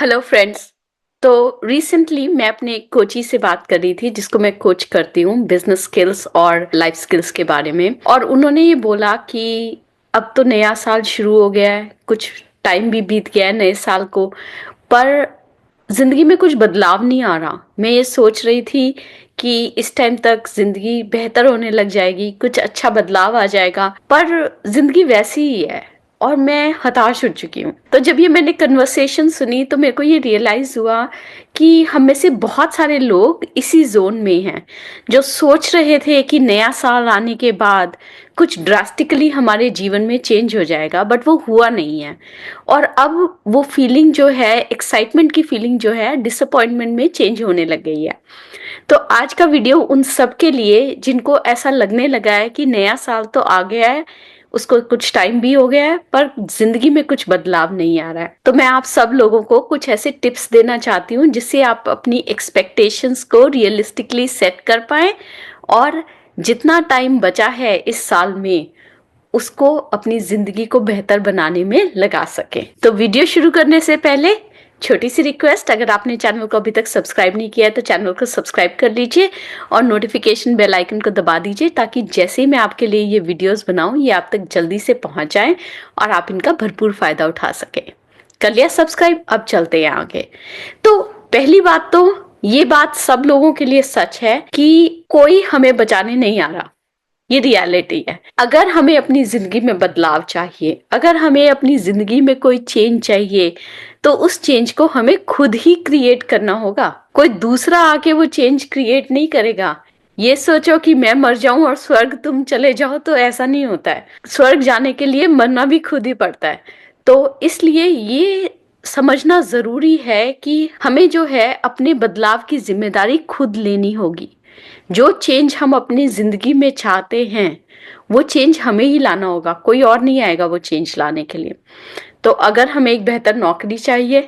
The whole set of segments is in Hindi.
Hello friends. तो रिसेंटली मैं अपने कोची से बात कर रही थी जिसको मैं कोच करती हूँ बिजनेस स्किल्स और लाइफ स्किल्स के बारे में। और उन्होंने ये बोला कि अब तो नया साल शुरू हो गया है, कुछ टाइम भी बीत गया है नए साल को, पर जिंदगी में कुछ बदलाव नहीं आ रहा। मैं ये सोच रही थी कि इस टाइम तक जिंदगी बेहतर होने लग जाएगी, कुछ अच्छा बदलाव आ जाएगा, पर जिंदगी वैसी ही है और मैं हताश हो चुकी हूँ। तो जब ये मैंने कन्वर्सेशन सुनी तो मेरे को ये रियलाइज हुआ कि हम में से बहुत सारे लोग इसी जोन में हैं, जो सोच रहे थे कि नया साल आने के बाद कुछ ड्रास्टिकली हमारे जीवन में चेंज हो जाएगा, बट वो हुआ नहीं है। और अब वो फीलिंग जो है, एक्साइटमेंट की फीलिंग जो है, डिसअपॉइंटमेंट में चेंज होने लग गई है। तो आज का वीडियो उन सब के लिए जिनको ऐसा लगने लगा है कि नया साल तो आ गया है, उसको कुछ टाइम भी हो गया है, पर जिंदगी में कुछ बदलाव नहीं आ रहा है। तो मैं आप सब लोगों को कुछ ऐसे टिप्स देना चाहती हूँ जिससे आप अपनी एक्सपेक्टेशंस को रियलिस्टिकली सेट कर पाए और जितना टाइम बचा है इस साल में उसको अपनी जिंदगी को बेहतर बनाने में लगा सके। तो वीडियो शुरू करने से पहले छोटी सी रिक्वेस्ट, अगर आपने चैनल को अभी तक सब्सक्राइब नहीं किया है तो चैनल को सब्सक्राइब कर लीजिए और नोटिफिकेशन बेल आइकन को दबा दीजिए ताकि जैसे ही मैं आपके लिए ये वीडियोस बनाऊं ये आप तक जल्दी से पहुंच जाएं और आप इनका भरपूर फायदा उठा सके। कर लिया सब्सक्राइब? अब चलते हैं आगे। तो पहली बात तो ये बात सब लोगों के लिए सच है कि कोई हमें बचाने नहीं आ रहा। ये रियलिटी है। अगर हमें अपनी जिंदगी में बदलाव चाहिए, अगर हमें अपनी जिंदगी में कोई चेंज चाहिए, तो उस चेंज को हमें खुद ही क्रिएट करना होगा। कोई दूसरा आके वो चेंज क्रिएट नहीं करेगा। ये सोचो कि मैं मर जाऊं और स्वर्ग तुम चले जाओ, तो ऐसा नहीं होता है। स्वर्ग जाने के लिए मरना भी खुद ही पड़ता है। तो इसलिए ये समझना जरूरी है कि हमें जो है अपने बदलाव की जिम्मेदारी खुद लेनी होगी। जो चेंज हम अपनी जिंदगी में चाहते हैं वो चेंज हमें ही लाना होगा, कोई और नहीं आएगा वो चेंज लाने के लिए। तो अगर हमें एक बेहतर नौकरी चाहिए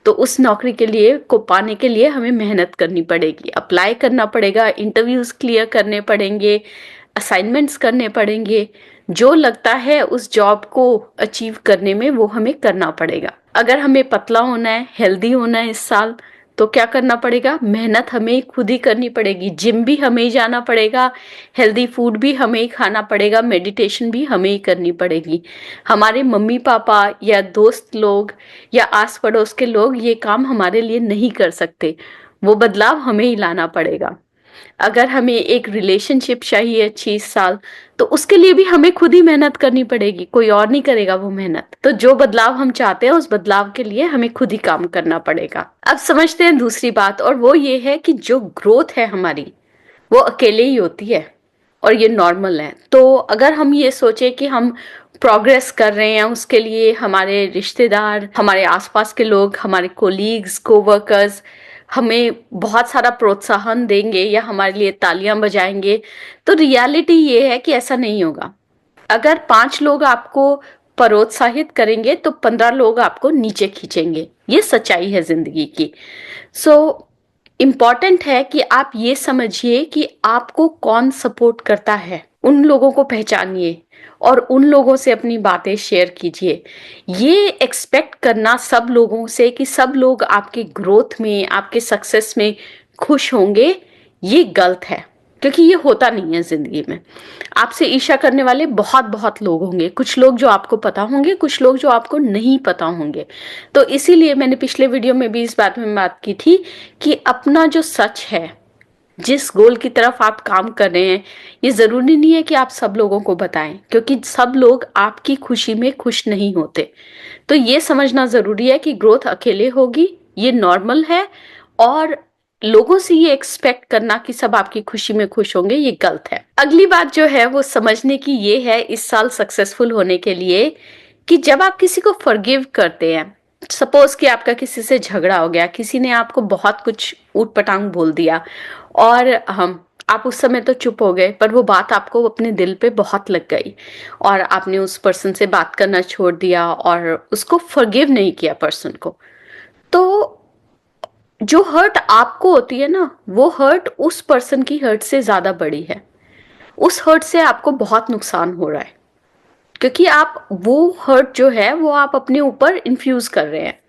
तो उस नौकरी के लिए को पाने के लिए हमें मेहनत करनी पड़ेगी, अप्लाई करना पड़ेगा, इंटरव्यूज क्लियर करने पड़ेंगे, असाइनमेंट्स करने पड़ेंगे। जो लगता है उस जॉब को अचीव करने में वो हमें करना पड़ेगा। अगर हमें पतला होना है, हेल्दी होना है इस साल, तो क्या करना पड़ेगा? मेहनत हमें खुद ही करनी पड़ेगी। जिम भी हमें ही जाना पड़ेगा, हेल्दी फूड भी हमें ही खाना पड़ेगा, मेडिटेशन भी हमें ही करनी पड़ेगी। हमारे मम्मी पापा या दोस्त लोग या आस पड़ोस के लोग ये काम हमारे लिए नहीं कर सकते। वो बदलाव हमें ही लाना पड़ेगा। अगर हमें एक रिलेशनशिप चाहिए अच्छी इस साल, तो उसके लिए भी हमें खुद ही मेहनत करनी पड़ेगी, कोई और नहीं करेगा वो मेहनत। तो जो बदलाव हम चाहते हैं उस बदलाव के लिए हमें खुद ही काम करना पड़ेगा। अब समझते हैं दूसरी बात, और वो ये है कि जो ग्रोथ है हमारी वो अकेले ही होती है और ये नॉर्मल है। तो अगर हम ये सोचे कि हम प्रोग्रेस कर रहे हैं, उसके लिए हमारे रिश्तेदार, हमारे आसपास के लोग, हमारे कोलीग्स, कोवर्कर्स हमें बहुत सारा प्रोत्साहन देंगे या हमारे लिए तालियां बजाएंगे, तो रियलिटी ये है कि ऐसा नहीं होगा। अगर 5 लोग आपको प्रोत्साहित करेंगे तो 15 लोग आपको नीचे खींचेंगे। ये सच्चाई है जिंदगी की। सो इम्पॉर्टेंट है कि आप ये समझिए कि आपको कौन सपोर्ट करता है, उन लोगों को पहचानिए और उन लोगों से अपनी बातें शेयर कीजिए। ये एक्सपेक्ट करना सब लोगों से कि सब लोग आपके ग्रोथ में, आपके सक्सेस में खुश होंगे, ये गलत है। क्योंकि ये होता नहीं है जिंदगी में। आपसे ईर्ष्या करने वाले बहुत बहुत लोग होंगे, कुछ लोग जो आपको पता होंगे, कुछ लोग जो आपको नहीं पता होंगे। तो इसीलिए मैंने पिछले वीडियो में भी इस बात में बात की थी कि अपना जो सच है, जिस गोल की तरफ आप काम कर रहे हैं, ये जरूरी नहीं है कि आप सब लोगों को बताएं, क्योंकि सब लोग आपकी खुशी में खुश नहीं होते। तो ये समझना जरूरी है कि ग्रोथ अकेले होगी, ये नॉर्मल है। और लोगों से ये एक्सपेक्ट करना कि सब आपकी खुशी में खुश होंगे, ये गलत है। अगली बात जो है वो समझने की ये है इस साल सक्सेसफुल होने के लिए, कि जब आप किसी को फॉरगिव करते हैं, सपोज कि आपका किसी से झगड़ा हो गया, किसी ने आपको बहुत कुछ ऊट पटांग बोल दिया और हम आप उस समय तो चुप हो गए, पर वो बात आपको अपने दिल पे बहुत लग गई और आपने उस पर्सन से बात करना छोड़ दिया और उसको फॉरगिव नहीं किया पर्सन को। तो जो हर्ट आपको होती है ना, वो हर्ट उस पर्सन की हर्ट से ज्यादा बड़ी है। उस हर्ट से आपको बहुत नुकसान हो रहा है, क्योंकि आप वो हर्ट जो है वो आप अपने ऊपर इन्फ्यूज कर रहे हैं।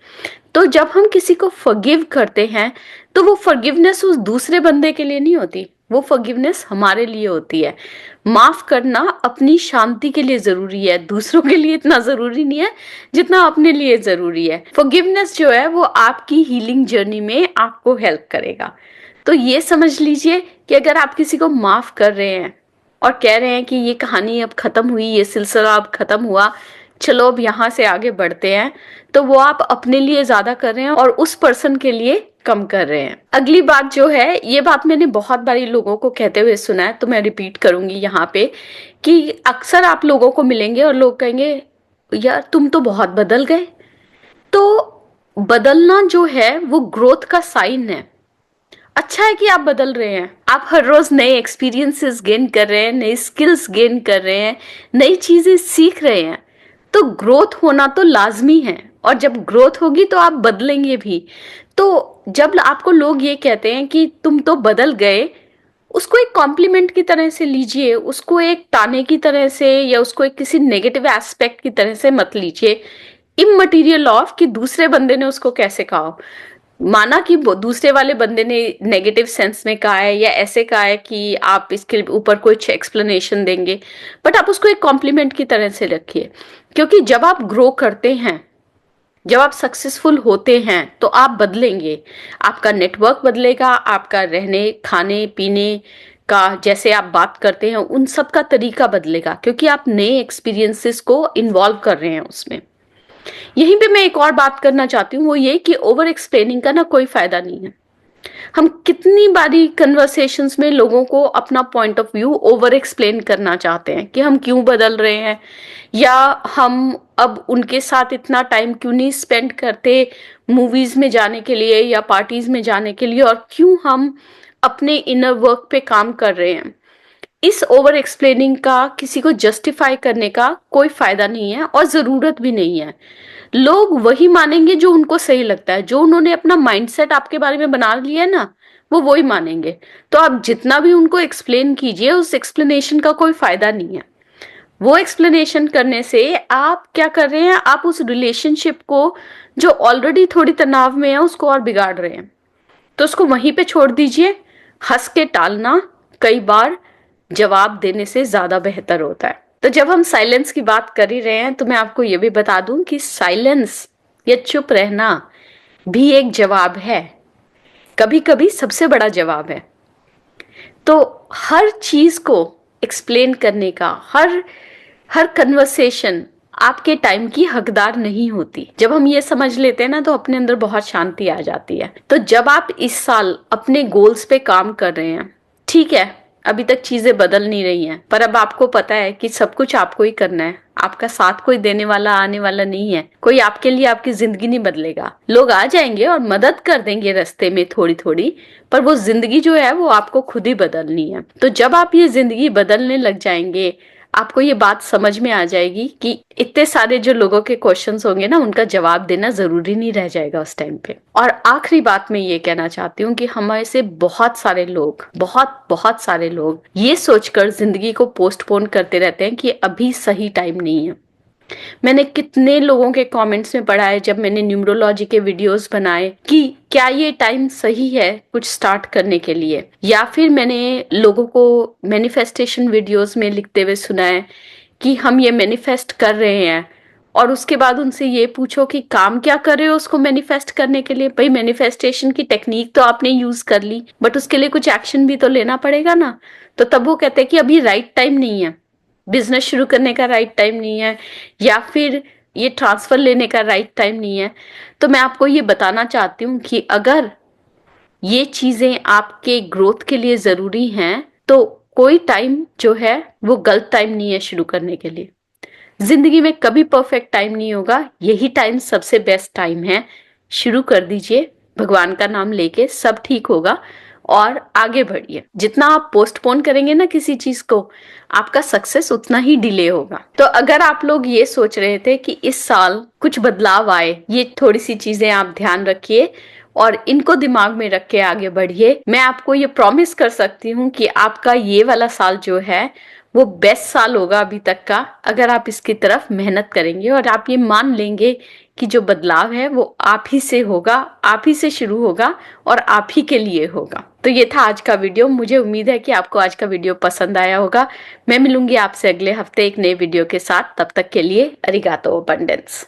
तो जब हम किसी को फॉरगिव करते हैं तो वो फॉरगिवनेस उस दूसरे बंदे के लिए नहीं होती, वो फॉरगिवनेस हमारे लिए होती है। माफ करना अपनी शांति के लिए जरूरी है, दूसरों के लिए इतना जरूरी नहीं है जितना अपने लिए जरूरी है। फॉरगिवनेस जो है वो आपकी हीलिंग जर्नी में आपको हेल्प करेगा। तो ये समझ लीजिए कि अगर आप किसी को माफ कर रहे हैं और कह रहे हैं कि ये कहानी अब खत्म हुई, ये सिलसिला अब खत्म हुआ, चलो अब यहाँ से आगे बढ़ते हैं, तो वो आप अपने लिए ज्यादा कर रहे हैं और उस पर्सन के लिए कम कर रहे हैं। अगली बात जो है, ये बात मैंने बहुत बारी लोगों को कहते हुए सुना है, तो मैं रिपीट करूंगी यहाँ पे कि अक्सर आप लोगों को मिलेंगे और लोग कहेंगे यार तुम तो बहुत बदल गए। तो बदलना जो है वो ग्रोथ का साइन है। अच्छा है कि आप बदल रहे हैं, आप हर रोज नए एक्सपीरियंसेस गेन कर रहे हैं, नई स्किल्स गेन कर रहे हैं, नई चीजें सीख रहे हैं। तो ग्रोथ होना तो लाजमी है, और जब ग्रोथ होगी तो आप बदलेंगे भी। तो जब आपको लोग ये कहते हैं कि तुम तो बदल गए, उसको एक कॉम्प्लीमेंट की तरह से लीजिए, उसको एक ताने की तरह से या उसको एक किसी नेगेटिव एस्पेक्ट की तरह से मत लीजिए। इममटीरियल ऑफ कि दूसरे बंदे ने उसको कैसे कहा, माना कि दूसरे वाले बंदे ने नेगेटिव सेंस में कहा है या ऐसे कहा है कि आप इसके ऊपर कुछ एक्सप्लेनेशन देंगे, बट आप उसको एक कॉम्प्लीमेंट की तरह से रखिए। क्योंकि जब आप ग्रो करते हैं, जब आप सक्सेसफुल होते हैं, तो आप बदलेंगे, आपका नेटवर्क बदलेगा, आपका रहने खाने पीने का, जैसे आप बात करते हैं उन सब का तरीका बदलेगा, क्योंकि आप नए एक्सपीरियंसेस को इन्वॉल्व कर रहे हैं उसमें। यहीं पे मैं एक और बात करना चाहती हूँ, वो ये कि ओवर एक्सप्लेनिंग का ना कोई फायदा नहीं है। हम कितनी बारी कन्वर्सेशंस में लोगों को अपना point of view over explain करना चाहते हैं कि हम क्यों बदल रहे हैं, या हम अब उनके साथ इतना टाइम क्यों नहीं स्पेंड करते मूवीज में जाने के लिए या पार्टीज में जाने के लिए, और क्यों हम अपने इनर वर्क पे काम कर रहे हैं। इस ओवर एक्सप्लेनिंग का, किसी को जस्टिफाई करने का कोई फायदा नहीं है और जरूरत भी नहीं है। लोग वही मानेंगे जो उनको सही लगता है, जो उन्होंने अपना माइंडसेट आपके बारे में बना लिया है ना, वो वही मानेंगे। तो आप जितना भी उनको एक्सप्लेन कीजिए, उस एक्सप्लेनेशन का कोई फायदा नहीं है। वो एक्सप्लेनेशन करने से आप क्या कर रहे हैं, आप उस रिलेशनशिप को जो ऑलरेडी थोड़ी तनाव में है उसको और बिगाड़ रहे हैं। तो उसको वहीं पे छोड़ दीजिए। हंस के टालना कई बार जवाब देने से ज्यादा बेहतर होता है। तो जब हम साइलेंस की बात कर ही रहे हैं, तो मैं आपको ये भी बता दूं कि साइलेंस या चुप रहना भी एक जवाब है, कभी कभी सबसे बड़ा जवाब है। तो हर चीज को एक्सप्लेन करने का, हर हर कन्वर्सेशन आपके टाइम की हकदार नहीं होती। जब हम ये समझ लेते हैं ना, तो अपने अंदर बहुत शांति आ जाती है। तो जब आप इस साल अपने गोल्स पे काम कर रहे हैं, ठीक है अभी तक चीजें बदल नहीं रही हैं, पर अब आपको पता है कि सब कुछ आपको ही करना है, आपका साथ कोई देने वाला आने वाला नहीं है, कोई आपके लिए आपकी जिंदगी नहीं बदलेगा। लोग आ जाएंगे और मदद कर देंगे रास्ते में थोड़ी थोड़ी, पर वो जिंदगी जो है वो आपको खुद ही बदलनी है। तो जब आप ये जिंदगी बदलने लग जाएंगे, आपको ये बात समझ में आ जाएगी कि इतने सारे जो लोगों के क्वेश्चंस होंगे ना, उनका जवाब देना जरूरी नहीं रह जाएगा उस टाइम पे। और आखिरी बात मैं ये कहना चाहती हूँ कि हमारे से बहुत सारे लोग, बहुत सारे लोग ये सोचकर जिंदगी को पोस्टपोन करते रहते हैं कि अभी सही टाइम नहीं है। मैंने कितने लोगों के कमेंट्स में पढ़ा है, जब मैंने न्यूमरोलॉजी के वीडियोस बनाए, कि क्या ये टाइम सही है कुछ स्टार्ट करने के लिए, या फिर मैंने लोगों को मैनिफेस्टेशन वीडियोस में लिखते हुए सुना है कि हम ये मैनिफेस्ट कर रहे हैं, और उसके बाद उनसे ये पूछो कि काम क्या कर रहे हो उसको मैनिफेस्ट करने के लिए। भाई मैनिफेस्टेशन की टेक्निक तो आपने यूज कर ली, बट उसके लिए कुछ एक्शन भी तो लेना पड़ेगा ना। तो तब वो कहते हैं कि अभी राइट टाइम नहीं है, बिजनेस शुरू करने का राइट टाइम नहीं है, या फिर ये ट्रांसफर लेने का राइट टाइम नहीं है। तो मैं आपको ये बताना चाहती हूँ कि अगर ये चीजें आपके ग्रोथ के लिए जरूरी हैं, तो कोई टाइम जो है वो गलत टाइम नहीं है शुरू करने के लिए। जिंदगी में कभी परफेक्ट टाइम नहीं होगा, यही टाइम सबसे बेस्ट टाइम है। शुरू कर दीजिए, भगवान का नाम लेके सब ठीक होगा, और आगे बढ़िए। जितना आप पोस्टपोन करेंगे ना किसी चीज को, आपका सक्सेस उतना ही डिले होगा। तो अगर आप लोग ये सोच रहे थे कि इस साल कुछ बदलाव आए, ये थोड़ी सी चीजें आप ध्यान रखिए और इनको दिमाग में रख के आगे बढ़िए। मैं आपको ये प्रॉमिस कर सकती हूँ कि आपका ये वाला साल जो है वो बेस्ट साल होगा अभी तक का, अगर आप इसकी तरफ मेहनत करेंगे और आप ये मान लेंगे कि जो बदलाव है वो आप ही से होगा, आप ही से शुरू होगा और आप ही के लिए होगा। तो ये था आज का वीडियो। मुझे उम्मीद है कि आपको आज का वीडियो पसंद आया होगा। मैं मिलूंगी आपसे अगले हफ्ते एक नए वीडियो के साथ। तब तक के लिए अरिगातो अबंडेंस।